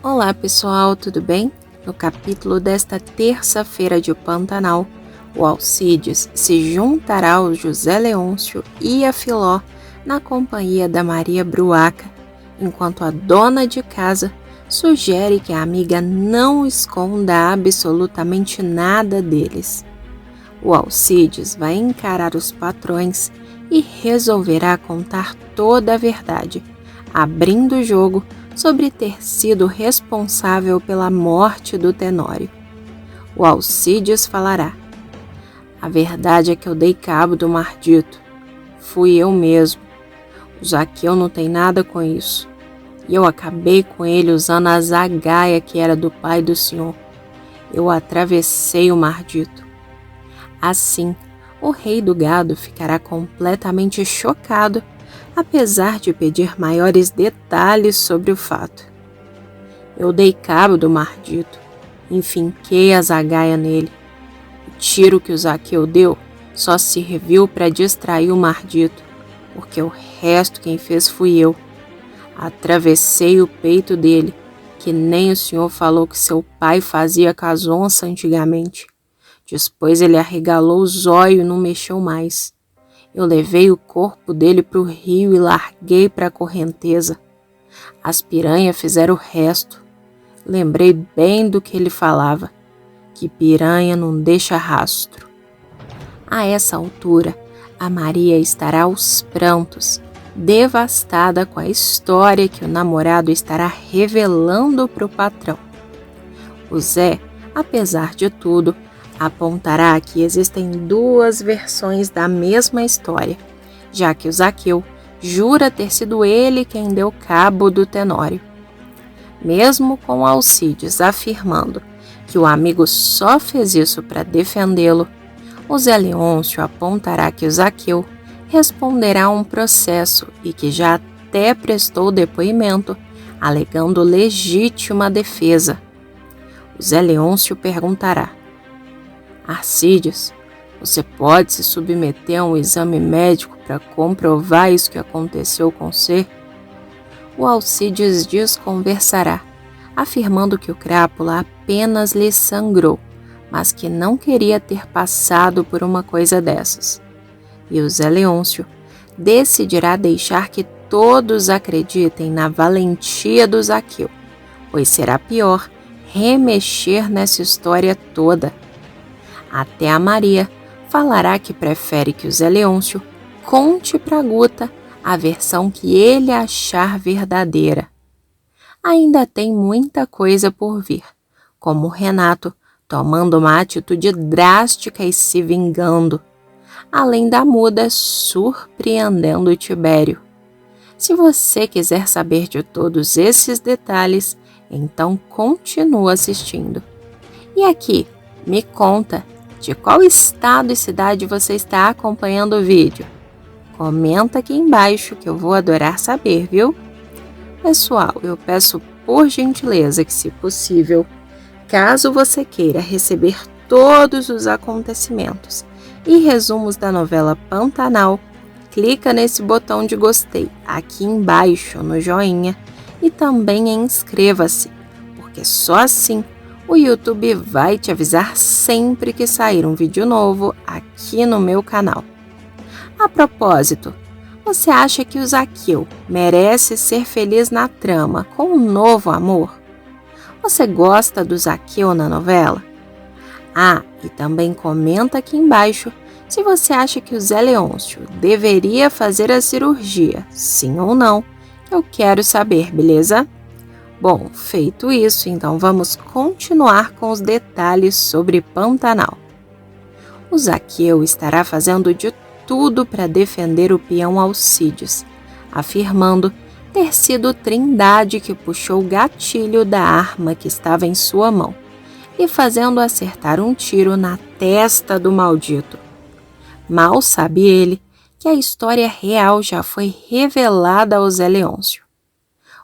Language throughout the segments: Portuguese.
Olá pessoal, tudo bem? No capítulo desta terça-feira de Pantanal, o Alcides se juntará ao José Leôncio e a Filó na companhia da Maria Bruaca, enquanto a dona de casa sugere que a amiga não esconda absolutamente nada deles. O Alcides vai encarar os patrões e resolverá contar toda a verdade, abrindo o jogo sobre ter sido responsável pela morte do Tenório. O Alcides falará: "A verdade é que eu dei cabo do mardito. Fui eu mesmo. O Zaqueu não tem nada com isso. E eu acabei com ele usando a zagaia que era do pai do senhor. Eu atravessei o mardito." Assim, o rei do gado ficará completamente chocado, apesar de pedir maiores detalhes sobre o fato. "Eu dei cabo do mardito, enfinquei a zagaia nele. O tiro que o Zaqueu deu só serviu para distrair o mardito, porque o resto quem fez fui eu. Atravessei o peito dele, que nem o senhor falou que seu pai fazia com as onças antigamente. Depois ele arregalou os olhos e não mexeu mais. Eu levei o corpo dele para o rio e larguei para a correnteza. As piranhas fizeram o resto. Lembrei bem do que ele falava, que piranha não deixa rastro." A essa altura, a Maria estará aos prantos, devastada com a história que o namorado estará revelando para o patrão. O Zé, apesar de tudo, apontará que existem duas versões da mesma história, já que o Zaqueu jura ter sido ele quem deu cabo do Tenório. Mesmo com Alcides afirmando que o amigo só fez isso para defendê-lo, o Zé Leôncio apontará que o Zaqueu responderá a um processo e que já até prestou depoimento, alegando legítima defesa. O Zé Leôncio perguntará: "Alcides, você pode se submeter a um exame médico para comprovar isso que aconteceu com você?" O Alcides desconversará, afirmando que o crápula apenas lhe sangrou, mas que não queria ter passado por uma coisa dessas. E o Zé Leôncio decidirá deixar que todos acreditem na valentia do Zaqueu, pois será pior remexer nessa história toda. Até a Maria falará que prefere que o Zé Leôncio conte para Guta a versão que ele achar verdadeira. Ainda tem muita coisa por vir, como o Renato tomando uma atitude drástica e se vingando, além da muda surpreendendo o Tibério. Se você quiser saber de todos esses detalhes, então continua assistindo. E aqui, me conta de qual estado e cidade você está acompanhando o vídeo. Comenta aqui embaixo que eu vou adorar saber, viu? Pessoal, eu peço por gentileza que, se possível, caso você queira receber todos os acontecimentos e resumos da novela Pantanal, clica nesse botão de gostei aqui embaixo no joinha e também em inscreva-se, porque só assim o YouTube vai te avisar sempre que sair um vídeo novo aqui no meu canal. A propósito, você acha que o Zaqueu merece ser feliz na trama com um novo amor? Você gosta do Zaqueu na novela? E também comenta aqui embaixo se você acha que o Zé Leôncio deveria fazer a cirurgia, sim ou não, que eu quero saber, beleza? Bom, feito isso, então vamos continuar com os detalhes sobre Pantanal. O Zaqueu estará fazendo de tudo para defender o peão Alcides, afirmando ter sido Trindade que puxou o gatilho da arma que estava em sua mão e fazendo acertar um tiro na testa do maldito. Mal sabe ele que a história real já foi revelada ao Zé Leôncio.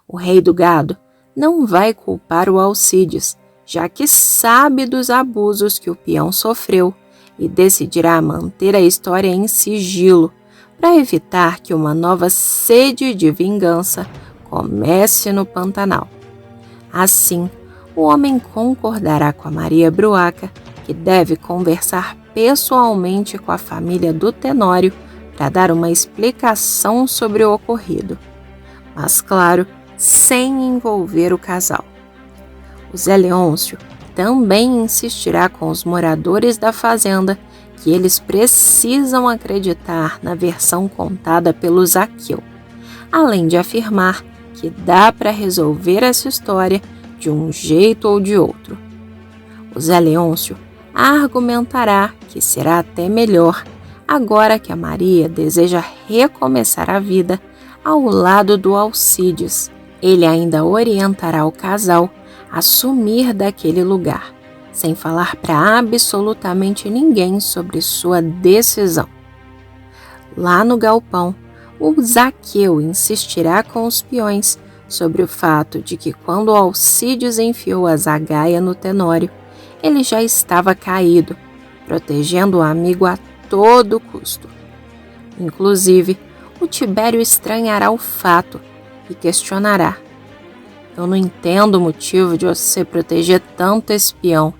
O rei do gado não vai culpar o Alcides, já que sabe dos abusos que o peão sofreu e decidirá manter a história em sigilo para evitar que uma nova sede de vingança comece no Pantanal. Assim, o homem concordará com a Maria Bruaca que deve conversar pessoalmente com a família do Tenório para dar uma explicação sobre o ocorrido, mas claro, sem envolver o casal. O Zé Leôncio também insistirá com os moradores da fazenda que eles precisam acreditar na versão contada pelo Zaqueu, além de afirmar que dá para resolver essa história de um jeito ou de outro. O Zé Leôncio argumentará que será até melhor agora que a Maria deseja recomeçar a vida ao lado do Alcides. Ele ainda orientará o casal a sumir daquele lugar, sem falar para absolutamente ninguém sobre sua decisão. Lá no galpão, o Zaqueu insistirá com os peões sobre o fato de que quando Alcides enfiou a zagaia no Tenório, ele já estava caído, protegendo o amigo a todo custo. Inclusive, o Tibério estranhará o fato e questionará: "Eu não entendo o motivo de você proteger tanto esse peão."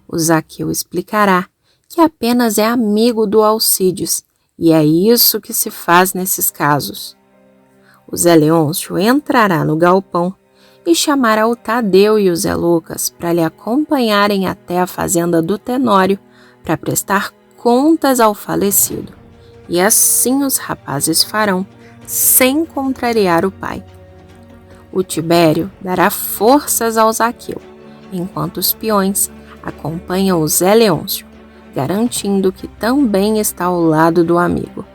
O Zaqueu explicará que apenas é amigo do Alcides, e é isso que se faz nesses casos. O Zé Leôncio entrará no galpão e chamará o Tadeu e o Zé Lucas para lhe acompanharem até a fazenda do Tenório para prestar contas ao falecido. E assim os rapazes farão, sem contrariar o pai. O Tibério dará forças ao Zaqueu, enquanto os peões acompanham o Zé Leôncio, garantindo que também está ao lado do amigo.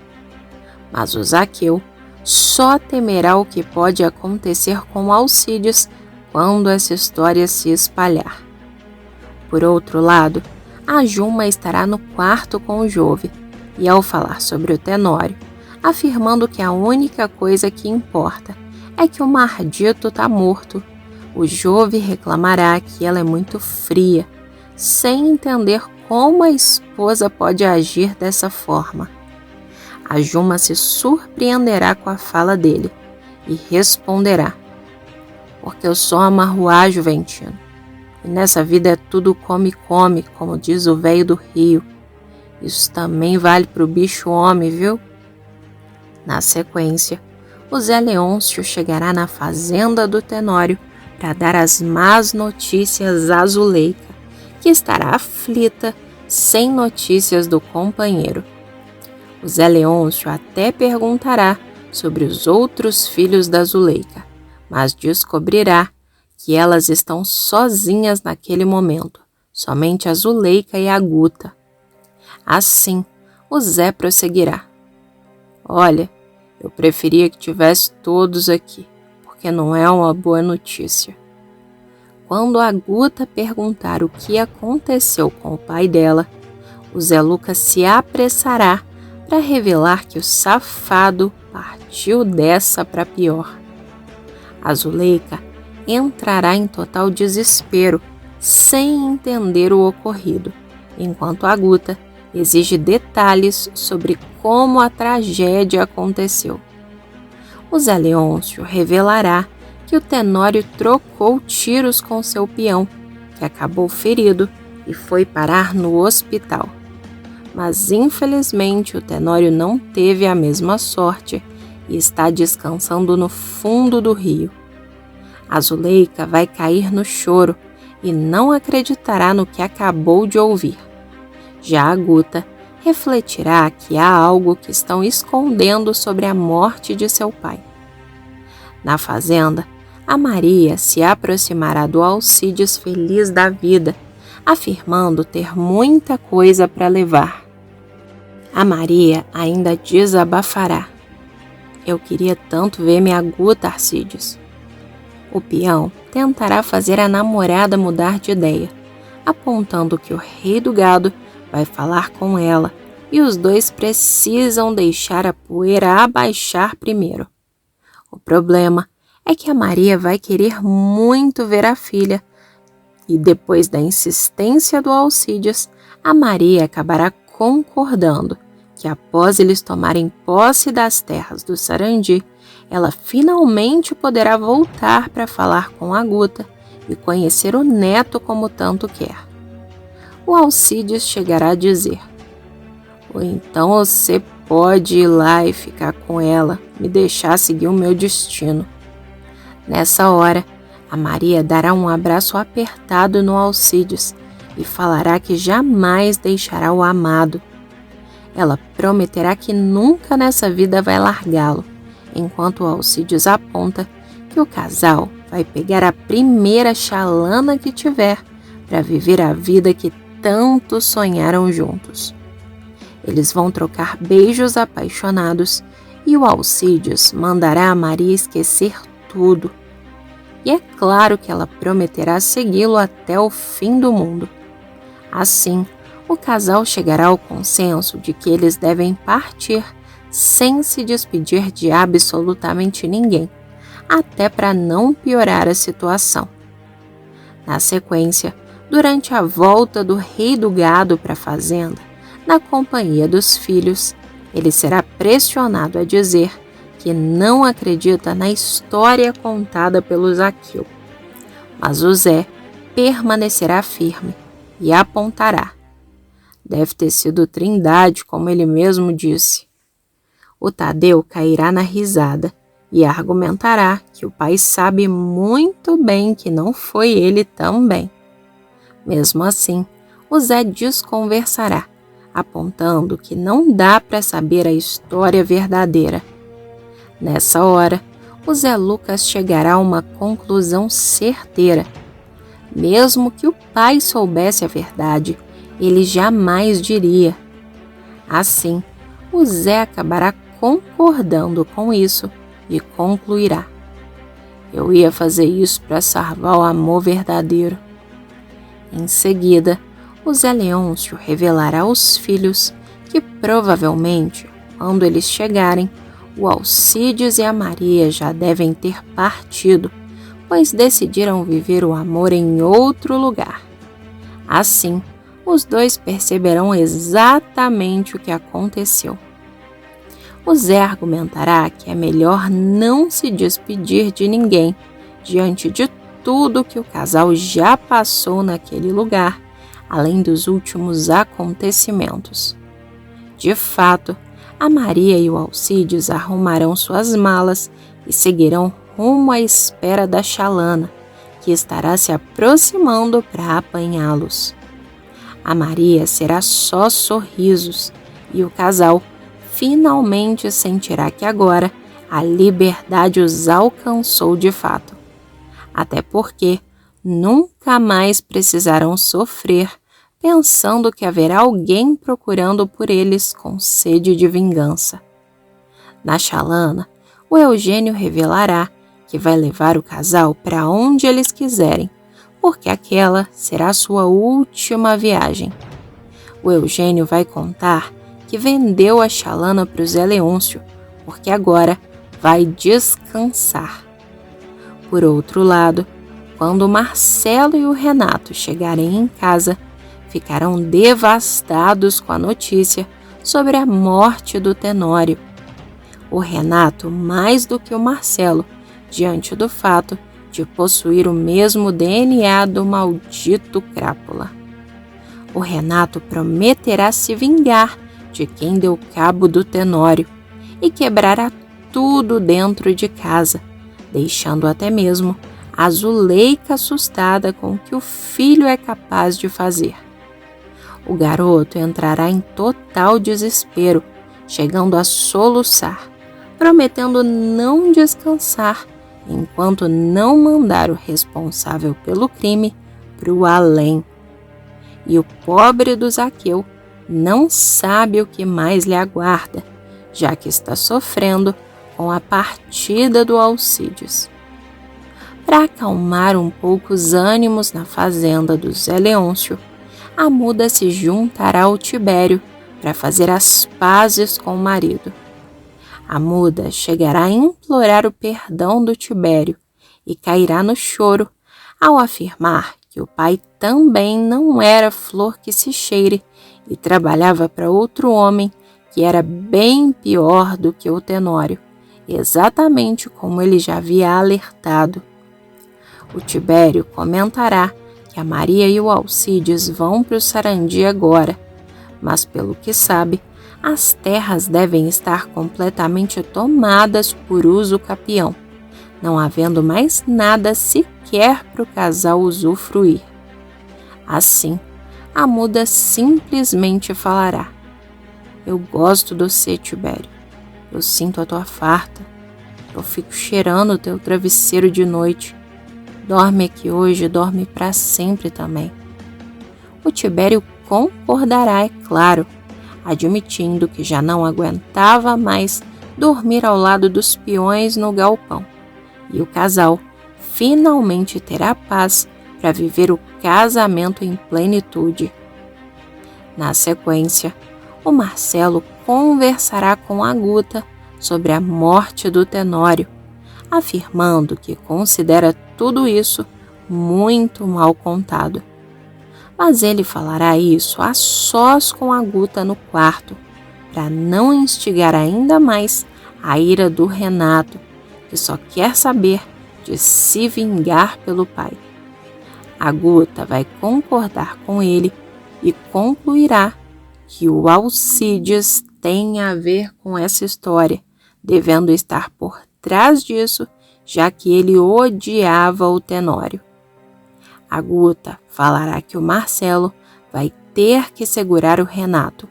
Mas o Zaqueu só temerá o que pode acontecer com Alcides quando essa história se espalhar. Por outro lado, a Juma estará no quarto com o Jove, e ao falar sobre o Tenório, afirmando que a única coisa que importa é que o mardito está morto, o Jove reclamará que ela é muito fria, sem entender como a esposa pode agir dessa forma. A Juma se surpreenderá com a fala dele e responderá: "Porque eu só amarruá, Juventino. E nessa vida é tudo come-come, como diz o velho do Rio. Isso também vale pro bicho homem, viu?" Na sequência, o Zé Leôncio chegará na fazenda do Tenório para dar as más notícias a Zuleika, que estará aflita, sem notícias do companheiro. O Zé Leôncio até perguntará sobre os outros filhos da Zuleika, mas descobrirá que elas estão sozinhas naquele momento, somente a Zuleika e a Guta. Assim, o Zé prosseguirá: "Olha, eu preferia que tivesse todos aqui, porque não é uma boa notícia." Quando a Guta perguntar o que aconteceu com o pai dela, o Zé Lucas se apressará para revelar que o safado partiu dessa para pior. A Zuleika entrará em total desespero, sem entender o ocorrido, enquanto a Guta exige detalhes sobre como a tragédia aconteceu. O Zé Leôncio revelará que o Tenório trocou tiros com seu peão, que acabou ferido e foi parar no hospital. Mas infelizmente o Tenório não teve a mesma sorte e está descansando no fundo do rio. A Zuleika vai cair no choro e não acreditará no que acabou de ouvir. Já a Guta refletirá que há algo que estão escondendo sobre a morte de seu pai. Na fazenda, a Maria se aproximará do Alcides feliz da vida, afirmando ter muita coisa para levar. A Maria ainda desabafará: "Eu queria tanto ver minha Guta, Alcides." O peão tentará fazer a namorada mudar de ideia, apontando que o rei do gado vai falar com ela e os dois precisam deixar a poeira abaixar primeiro. O problema é que a Maria vai querer muito ver a filha e depois da insistência do Alcides, a Maria acabará concordando que após eles tomarem posse das terras do Sarandi, ela finalmente poderá voltar para falar com a Guta e conhecer o neto como tanto quer. O Alcides chegará a dizer: ou então você pode ir lá e ficar com ela, me deixar seguir o meu destino. Nessa hora, a Maria dará um abraço apertado no Alcides e falará que jamais deixará o amado. Ela prometerá que nunca nessa vida vai largá-lo, enquanto o Alcides aponta que o casal vai pegar a primeira chalana que tiver para viver a vida que tanto sonharam juntos. Eles vão trocar beijos apaixonados e o Alcides mandará a Maria esquecer tudo. E é claro que ela prometerá segui-lo até o fim do mundo. Assim, o casal chegará ao consenso de que eles devem partir sem se despedir de absolutamente ninguém, até para não piorar a situação. Na sequência, durante a volta do rei do gado para a fazenda, na companhia dos filhos, ele será pressionado a dizer que não acredita na história contada pelo Zaqueu. Mas o Zé permanecerá firme e apontará: deve ter sido Trindade, como ele mesmo disse. O Tadeu cairá na risada e argumentará que o pai sabe muito bem que não foi ele também. Mesmo assim, o Zé desconversará, apontando que não dá para saber a história verdadeira. Nessa hora, o Zé Lucas chegará a uma conclusão certeira. Mesmo que o pai soubesse a verdade, ele jamais diria. Assim, o Zé acabará concordando com isso e concluirá: eu ia fazer isso para salvar o amor verdadeiro. Em seguida, o Zé Leôncio revelará aos filhos que provavelmente, quando eles chegarem, o Alcides e a Maria já devem ter partido, pois decidiram viver o amor em outro lugar. Assim, os dois perceberão exatamente o que aconteceu. O Zé argumentará que é melhor não se despedir de ninguém diante de tudo que o casal já passou naquele lugar, além dos últimos acontecimentos. De fato, a Maria e o Alcides arrumarão suas malas e seguirão rumo à espera da chalana, que estará se aproximando para apanhá-los. A Maria será só sorrisos e o casal finalmente sentirá que agora a liberdade os alcançou de fato. Até porque nunca mais precisarão sofrer pensando que haverá alguém procurando por eles com sede de vingança. Na chalana, o Eugênio revelará que vai levar o casal para onde eles quiserem, porque aquela será sua última viagem. O Eugênio vai contar que vendeu a chalana para o Zé Leôncio, porque agora vai descansar. Por outro lado, quando o Marcelo e o Renato chegarem em casa, ficarão devastados com a notícia sobre a morte do Tenório. O Renato mais do que o Marcelo, diante do fato de possuir o mesmo DNA do maldito Crápula. O Renato prometerá se vingar de quem deu cabo do Tenório e quebrará tudo dentro de casa, deixando até mesmo a Zuleika assustada com o que o filho é capaz de fazer. O garoto entrará em total desespero, chegando a soluçar, prometendo não descansar enquanto não mandar o responsável pelo crime para o além. E o pobre do Zaqueu não sabe o que mais lhe aguarda, já que está sofrendo com a partida do Alcides. Para acalmar um pouco os ânimos na fazenda do Zé Leôncio, a muda se juntará ao Tibério para fazer as pazes com o marido. A muda chegará a implorar o perdão do Tibério e cairá no choro ao afirmar que o pai também não era flor que se cheire e trabalhava para outro homem que era bem pior do que o Tenório, exatamente como ele já havia alertado. O Tibério comentará que a Maria e o Alcides vão para o Sarandi agora, mas pelo que sabe, as terras devem estar completamente tomadas por uso capião, não havendo mais nada sequer para o casal usufruir. Assim, a muda simplesmente falará: eu gosto do você, Tibério. Eu sinto a tua farta. Eu fico cheirando o teu travesseiro de noite. Dorme aqui hoje, dorme para sempre também. O Tibério concordará, é claro, admitindo que já não aguentava mais dormir ao lado dos peões no galpão. E o casal finalmente terá paz para viver o casamento em plenitude. Na sequência, o Marcelo conversará com a Guta sobre a morte do Tenório, afirmando que considera tudo isso muito mal contado. Mas ele falará isso a sós com a Guta no quarto, para não instigar ainda mais a ira do Renato, que só quer saber de se vingar pelo pai. A Guta vai concordar com ele e concluirá que o Alcides tem a ver com essa história, devendo estar por trás disso, já que ele odiava o Tenório. A Guta falará que o Marcelo vai ter que segurar o Renato,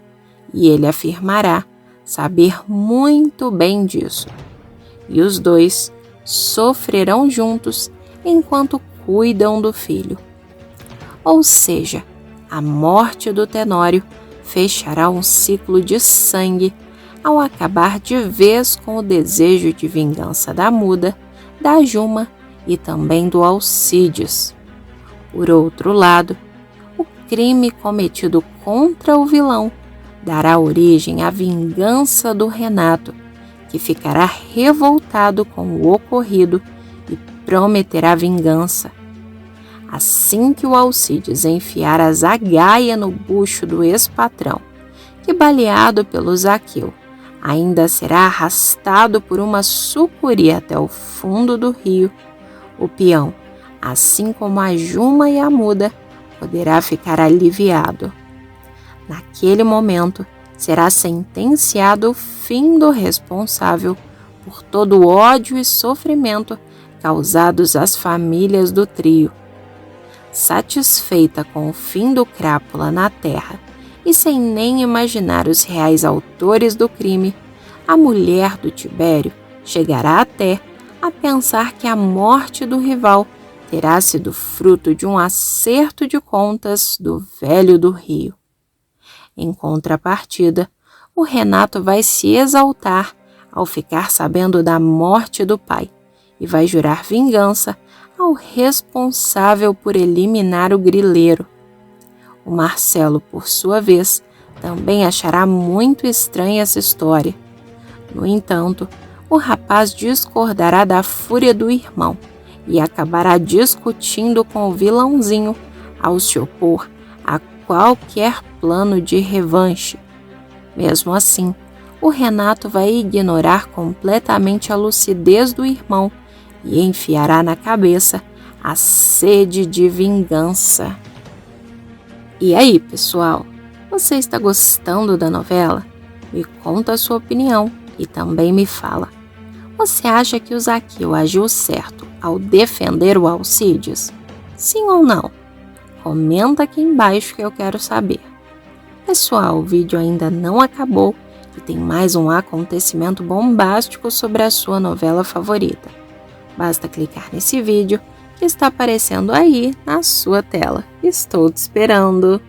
e ele afirmará saber muito bem disso. E os dois sofrerão juntos enquanto cuidam do filho. Ou seja, a morte do Tenório fechará um ciclo de sangue ao acabar de vez com o desejo de vingança da Muda, da Juma e também do Alcides. Por outro lado, o crime cometido contra o vilão dará origem à vingança do Renato, que ficará revoltado com o ocorrido e prometerá vingança. Assim que o Alcides enfiar a zagaia no bucho do ex-patrão, que, baleado pelo Zaqueu, ainda será arrastado por uma sucuri até o fundo do rio, o peão, assim como a Juma e a Muda, poderá ficar aliviado. Naquele momento, será sentenciado o fim do responsável por todo o ódio e sofrimento causados às famílias do trio. Satisfeita com o fim do Crápula na terra e sem nem imaginar os reais autores do crime, a mulher do Tibério chegará até a pensar que a morte do rival terá sido fruto de um acerto de contas do velho do Rio. Em contrapartida, o Renato vai se exaltar ao ficar sabendo da morte do pai e vai jurar vingança ao responsável por eliminar o grileiro. O Marcelo, por sua vez, também achará muito estranha essa história. No entanto, o rapaz discordará da fúria do irmão e acabará discutindo com o vilãozinho ao se opor a qualquer plano de revanche. Mesmo assim, o Renato vai ignorar completamente a lucidez do irmão e enfiará na cabeça a sede de vingança. E aí, pessoal? Você está gostando da novela? Me conta a sua opinião e também me fala. Você acha que o Zaqueu agiu certo ao defender o Alcides? Sim ou não? Comenta aqui embaixo que eu quero saber. Pessoal, o vídeo ainda não acabou e tem mais um acontecimento bombástico sobre a sua novela favorita. Basta clicar nesse vídeo que está aparecendo aí na sua tela. Estou te esperando!